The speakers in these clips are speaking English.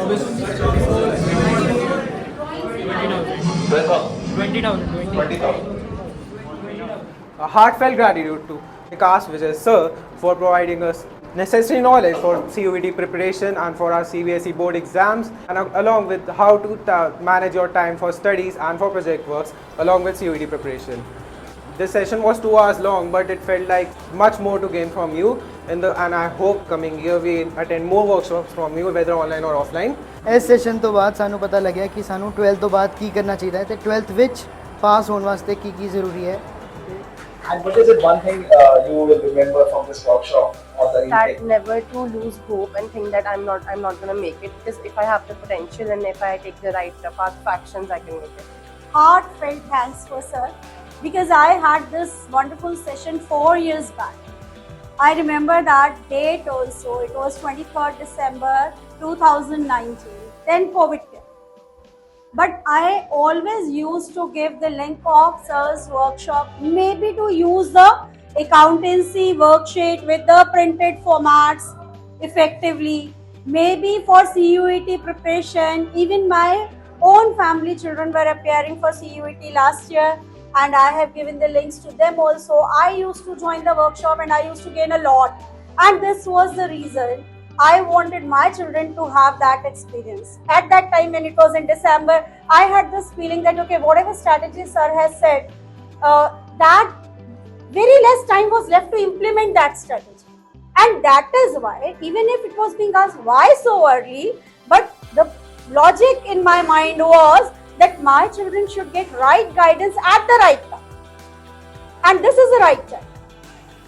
A heartfelt gratitude to Vikas Vijay sir for providing us necessary knowledge for CUET preparation and for our CBSE board exams, and along with how to manage your time for studies and for project works along with CUET preparation. This session was 2 hours long, but it felt like much more to gain from you and I hope coming year we attend more workshops from you, whether online or offline. इस session ਤੋਂ ਬਾਅਦ ਸਾਨੂੰ ਪਤਾ ਲੱਗਿਆ ਕਿ ਸਾਨੂੰ 12th ਤੋਂ ਬਾਅਦ ਕੀ ਕਰਨਾ ਚਾਹੀਦਾ ਹੈ ਤੇ 12th ਵਿੱਚ ਪਾਸ ਹੋਣ ਵਾਸਤੇ ਕੀ ਜ਼ਰੂਰੀ ਹੈ. And what is it one thing you will remember from this workshop or the That intake? never to lose hope and think that I'm not going to make it, because if I have the potential and if I take the right path of actions, I can make it. Heartfelt thanks for sir, because I had this wonderful session 4 years back. I remember that date also. It was 23rd December 2019. Then COVID came. But I always used to give the link of sir's workshop, maybe to use the accountancy worksheet with the printed formats effectively, maybe for CUET preparation. Even my own family children were appearing for CUET last year, and I have given the links to them also. I used to join the workshop and I used to gain a lot, and this was the reason I wanted my children to have that experience. At that time when it was in December, I had this feeling that okay, whatever strategy sir has said, that very less time was left to implement that strategy. And that is why, even if it was being asked why so early, but the logic in my mind was that my children should get right guidance at the right time. And this is the right time.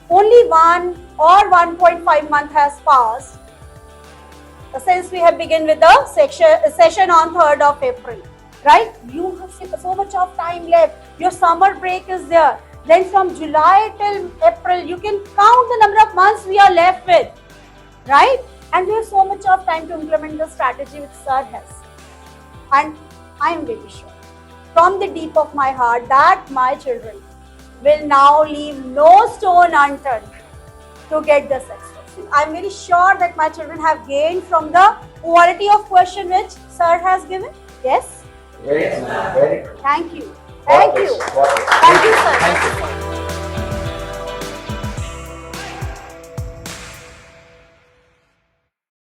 Only 1 or 1.5 month has passed since we have begun with the session on 3rd of April, right? You have so much of time left. Your summer break is there. Then from July till April, you can count the number of months we are left with, right? And we have so much of time to implement the strategy which sir has. And I am very sure from the deep of my heart that my children will now leave no stone unturned to get the success. I'm very sure that my children have gained from the quality of question which sir has given. Yes? Very true. Thank you. Thank you. Got it. Thank you, sir.